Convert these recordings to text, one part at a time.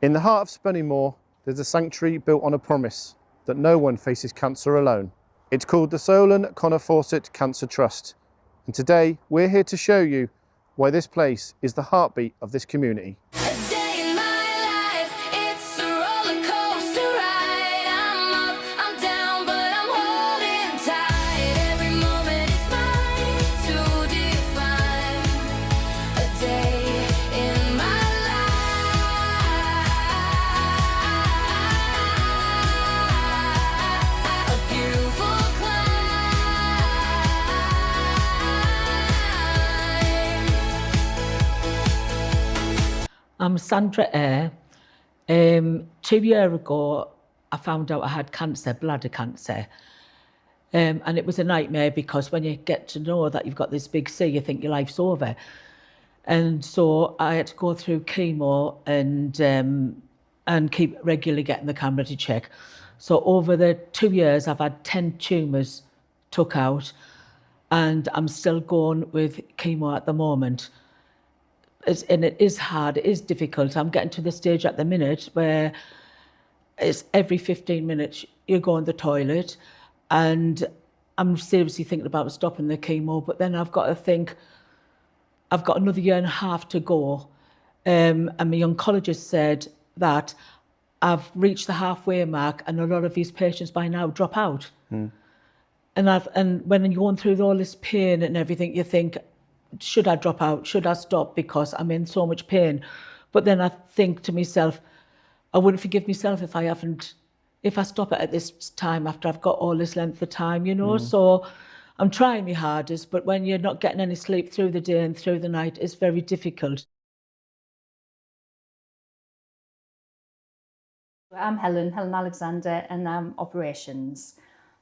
In the heart of Spennymoor, there's a sanctuary built on a promise that no one faces cancer alone. It's called the Solan Fawcett Cancer Trust. And today we're here to show you why this place is the heartbeat of this community. I'm Sandra Eyre. 2 years ago, I found out I had cancer, bladder cancer. And it was a nightmare because when you get to know that you've got this big C, you think your life's over. And so I had to go through chemo and keep regularly getting the cannula check. So over the 2 years, I've had 10 tumours took out, and I'm still going with chemo at the moment. And it is hard, it is difficult. I'm getting to the stage at the minute where it's every 15 minutes you go in the toilet, and I'm seriously thinking about stopping the chemo, but then I've got to think, I've got another year and a half to go. And my oncologist said that I've reached the halfway mark and a lot of these patients by now drop out. And when you're going through all this pain and everything, you think, should I drop out? Should I stop because I'm in so much pain? But then I think to myself, I wouldn't forgive myself if I stop it at this time after I've got all this length of time, you know? So I'm trying my hardest, but when you're not getting any sleep through the day and through the night, it's very difficult. I'm Helen Alexander, and I'm operations.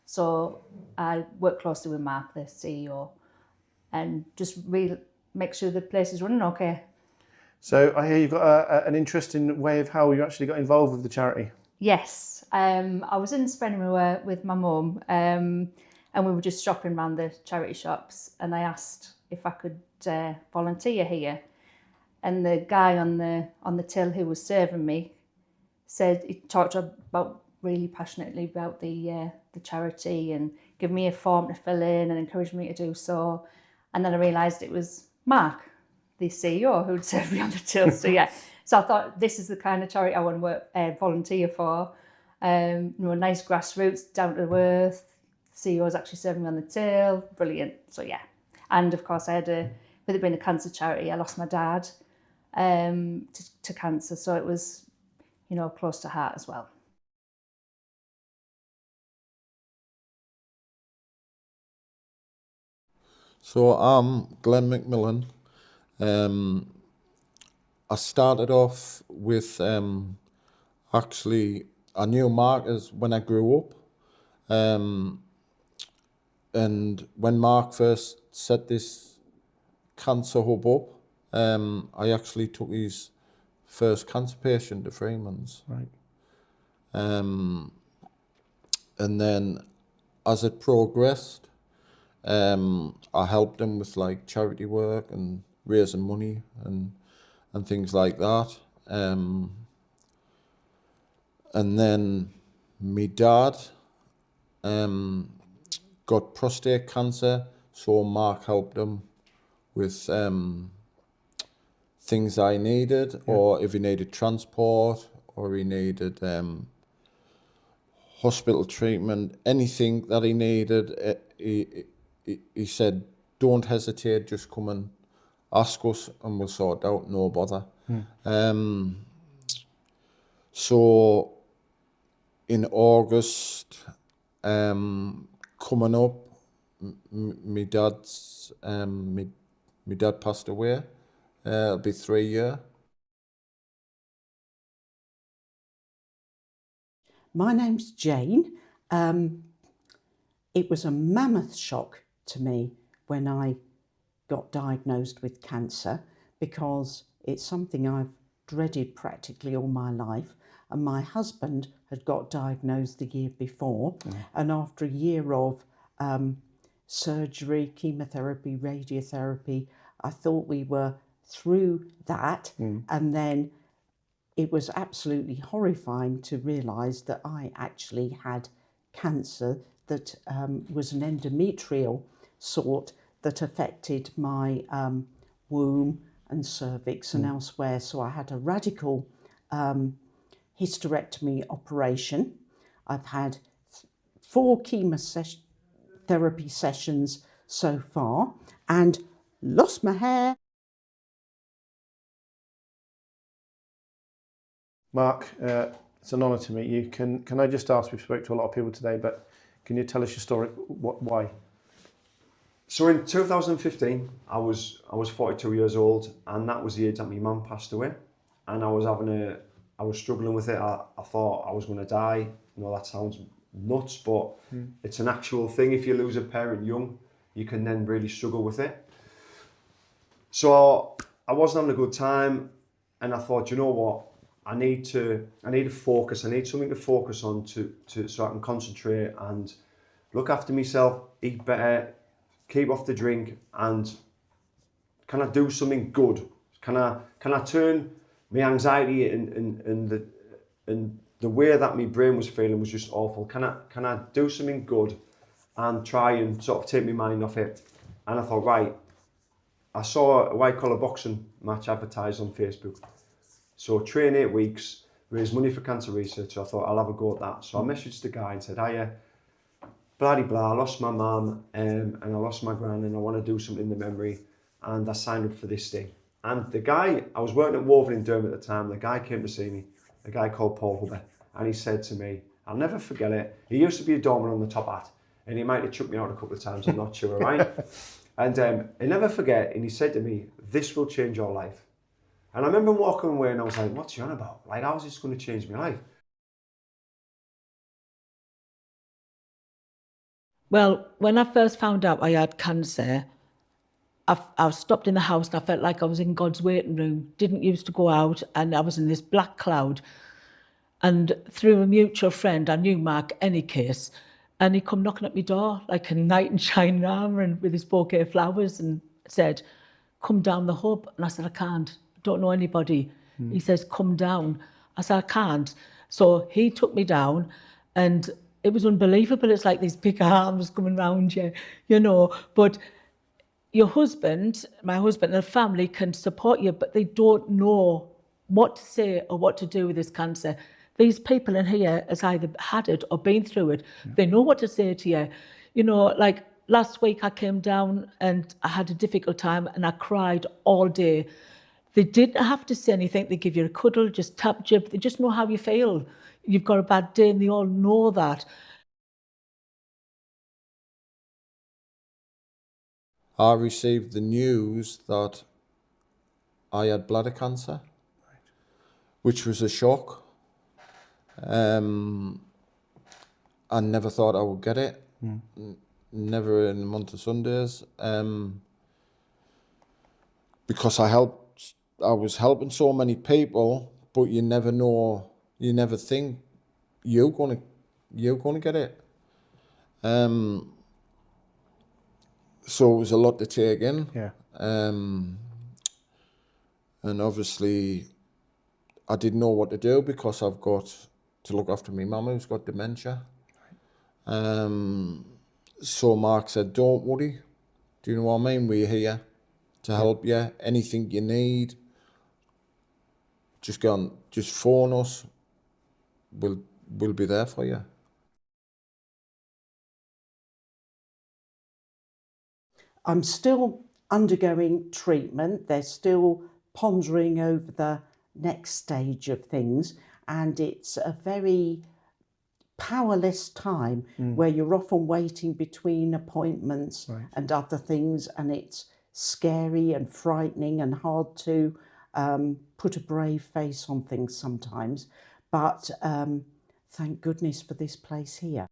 So I work closely with Mark, the CEO, and just really make sure the place is running okay. So I hear you've got an interesting way of how you actually got involved with the charity. Yes, I was in Spennymoor with my mum, and we were just shopping around the charity shops, and I asked if I could volunteer here. And the guy on the till who was serving me said, he talked about really passionately about the charity and gave me a form to fill in and encouraged me to do so. And then I realised it was Mark, the CEO, who'd served me on the till. So yeah, so I thought this is the kind of charity I want to volunteer for. You know, nice grassroots, down to earth. The CEO was actually serving me on the till. Brilliant. So yeah, and of course I had with it being a cancer charity, I lost my dad to cancer, so it was, you know, close to heart as well. So I'm Glenn McMillan. I started off with actually, I knew Mark as when I grew up. And when Mark first set this cancer hub up, I actually took his first cancer patient to Freeman's. Right. And then as it progressed, I helped him with like charity work and raising money and things like that. And then my dad got prostate cancer, so Mark helped him with things I needed, or if he needed transport, or he needed hospital treatment, anything that he needed, he said, don't hesitate, just come and ask us and we'll sort it out, no bother. So in August, coming up, my dad passed away. It'll be 3 years. My name's Jane. It was a mammoth shock to me when I got diagnosed with cancer, because it's something I've dreaded practically all my life. And my husband had got diagnosed the year before. And after a year of surgery, chemotherapy, radiotherapy, I thought we were through that. And then it was absolutely horrifying to realise that I actually had cancer that was an endometrial sort that affected my womb and cervix and elsewhere. So I had a radical hysterectomy operation. I've had 4 chemotherapy sessions so far and lost my hair. Mark, it's an honour to meet you. Can I just ask, we've spoke to a lot of people today, but can you tell us your story? Why? So in 2015, I was 42 years old, and that was the age that my mum passed away. And I was struggling with it. I thought I was going to die. You know, that sounds nuts, but it's an actual thing. If you lose a parent young, you can then really struggle with it. So I wasn't having a good time, and I thought, you know what? I need to focus. I need something to focus on so I can concentrate and look after myself, eat better, keep off the drink, and can I do something good? Can I turn my anxiety and the way that my brain was feeling was just awful? Can I do something good and try and sort of take my mind off it? And I thought, right, I saw a white collar boxing match advertised on Facebook. So train 8 weeks, raise money for cancer research. So I thought I'll have a go at that. So I messaged the guy and said, hiya, blah, blah, I lost my mum and I lost my gran and I want to do something in the memory. And I signed up for this thing. And the guy, I was working at Woven in Durham at the time, the guy came to see me, a guy called Paul Hubber, and he said to me, I'll never forget it. He used to be a doorman on the top hat, and he might have chucked me out a couple of times, I'm not sure, right? And he'll never forget, and he said to me, this will change your life. And I remember walking away and I was like, what's he on about? Like, how is this going to change my life? Well, when I first found out I had cancer, I was stopped in the house and I felt like I was in God's waiting room, didn't used to go out, and I was in this black cloud. And through a mutual friend, I knew Mark any case, and he come knocking at my door like a knight in shining armour and with his bouquet of flowers and said, come down the hub. And I said, I can't, I don't know anybody. He says, come down. I said, I can't. So he took me down, and it was unbelievable. It's like these big arms coming round you, you know, but your husband, my husband and the family can support you, but they don't know what to say or what to do with this cancer. These people in here has either had it or been through it. Yeah. They know what to say to you. You know, like last week I came down and I had a difficult time and I cried all day. They didn't have to say anything. They give you a cuddle, just tap you. They just know how you feel. You've got a bad day and they all know that. I received the news that I had bladder cancer, which was a shock. I never thought I would get it. Never in a month of Sundays. Because I was helping so many people, but you never know, you never think you're gonna get it. So it was a lot to take in. Yeah. And obviously I didn't know what to do because I've got to look after my mum who's got dementia. So Mark said, don't worry. Do you know what I mean? We're here to help you. Anything you need, just phone us. We'll be there for you. I'm still undergoing treatment. They're still pondering over the next stage of things, and it's a very powerless time where you're often waiting between appointments and other things, and it's scary and frightening and hard to put a brave face on things sometimes. But thank goodness for this place here.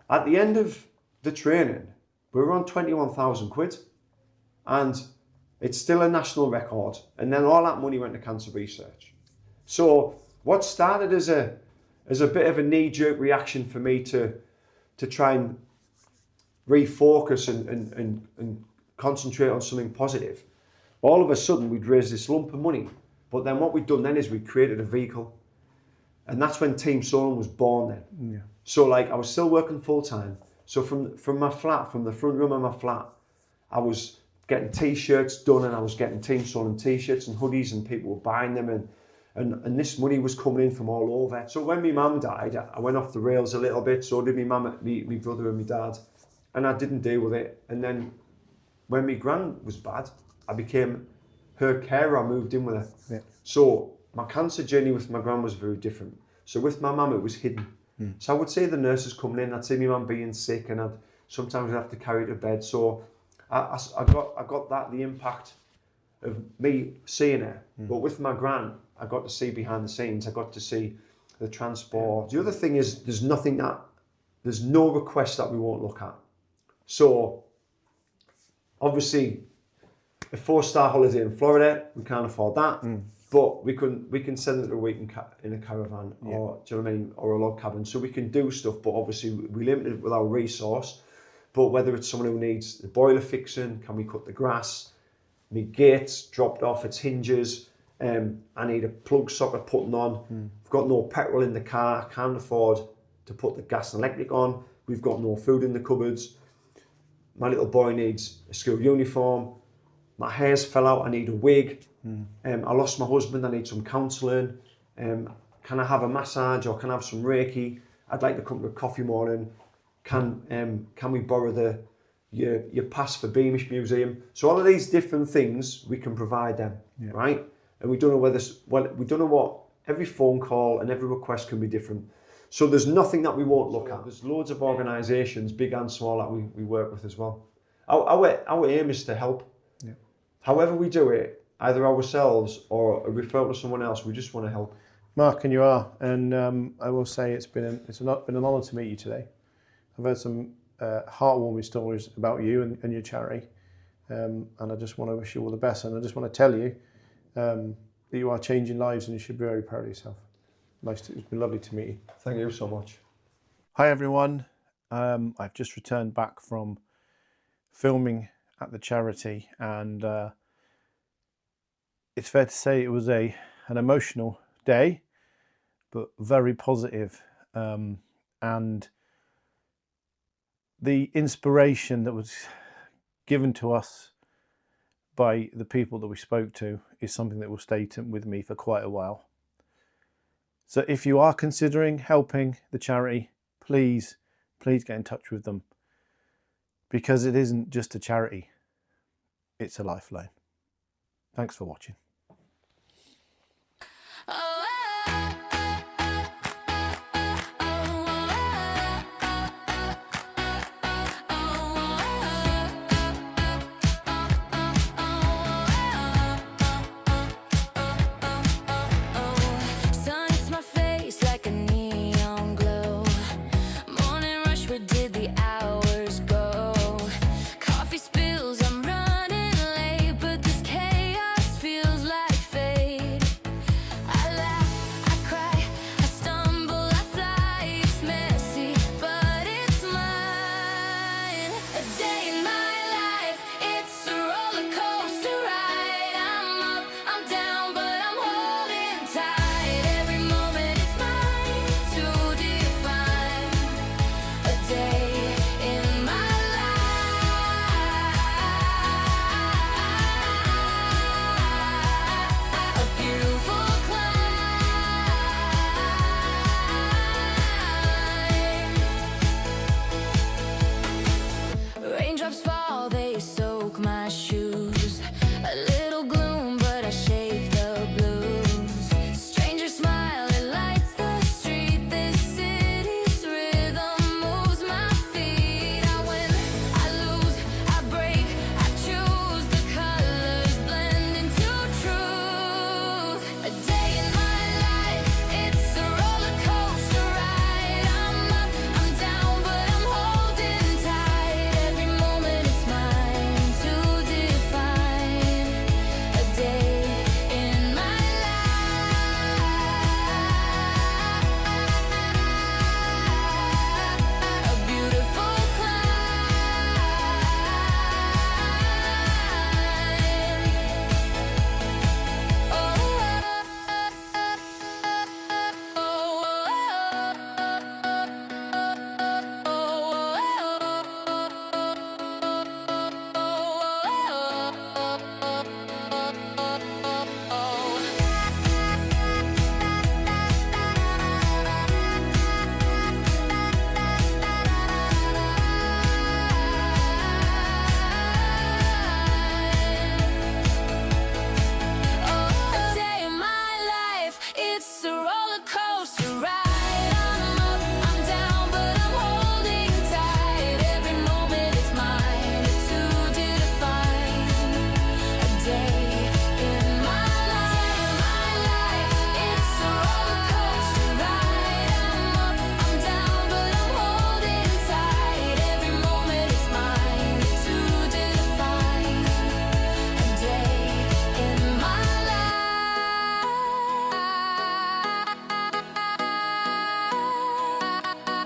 At the end of the training, we were on 21,000 quid, and it's still a national record. And then all that money went to cancer research. So what started as a bit of a knee-jerk reaction for me to try and refocus and concentrate on something positive all of a sudden we'd raised this lump of money. But then what we'd done then is we created a vehicle. And that's when Team Solan was born then. Yeah. So like I was still working full time. So from my flat, from the front room of my flat, I was getting t-shirts done, and I was getting Team Solan t-shirts and hoodies, and people were buying them, and this money was coming in from all over. So when my mum died, I went off the rails a little bit, so did my mum, my brother and my dad, and I didn't deal with it. And then when my gran was bad, I became her carer. I moved in with her. Yeah. So my cancer journey with my gran was very different. So with my mum, it was hidden. So I would see the nurses coming in, I'd see my mum being sick, and sometimes I'd have to carry her to bed. So I got that, the impact of me seeing her. But with my gran, I got to see behind the scenes. I got to see the transport. The other thing is, there's no request that we won't look at. So obviously, a 4-star holiday in Florida, we can't afford that. But we can send it a week in a caravan, or do you know what I mean, or a log cabin. So we can do stuff, but obviously we limit it with our resource. But whether it's someone who needs the boiler fixing, can we cut the grass? My gate's dropped off its hinges. I need a plug socket putting on. I've got no petrol in the car. I can't afford to put the gas and electric on. We've got no food in the cupboards. My little boy needs a school uniform. My hair's fell out. I need a wig. I lost my husband. I need some counselling. Can I have a massage, or can I have some Reiki? I'd like to come to a coffee morning. Can we borrow your pass for Beamish Museum? So all of these different things we can provide them, right? And we don't know what every phone call and every request can be different. So there's nothing that we won't look at. There's loads of organisations, big and small, that we work with as well. Our aim is to help. Yeah. However we do it, either ourselves or a referral to someone else, we just want to help. Mark, and you are, and I will say it's been an honour to meet you today. I've heard some heartwarming stories about you and your charity, and I just want to wish you all the best. And I just want to tell you that you are changing lives, and you should be very proud of yourself. It's been lovely to meet you. Thank you so much. Hi everyone. I've just returned back from filming at the charity, and it's fair to say it was an emotional day, but very positive. And the inspiration that was given to us by the people that we spoke to is something that will stay with me for quite a while. So if you are considering helping the charity, please get in touch with them, because it isn't just a charity, it's a lifeline. Thanks for watching. Feels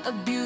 a beautiful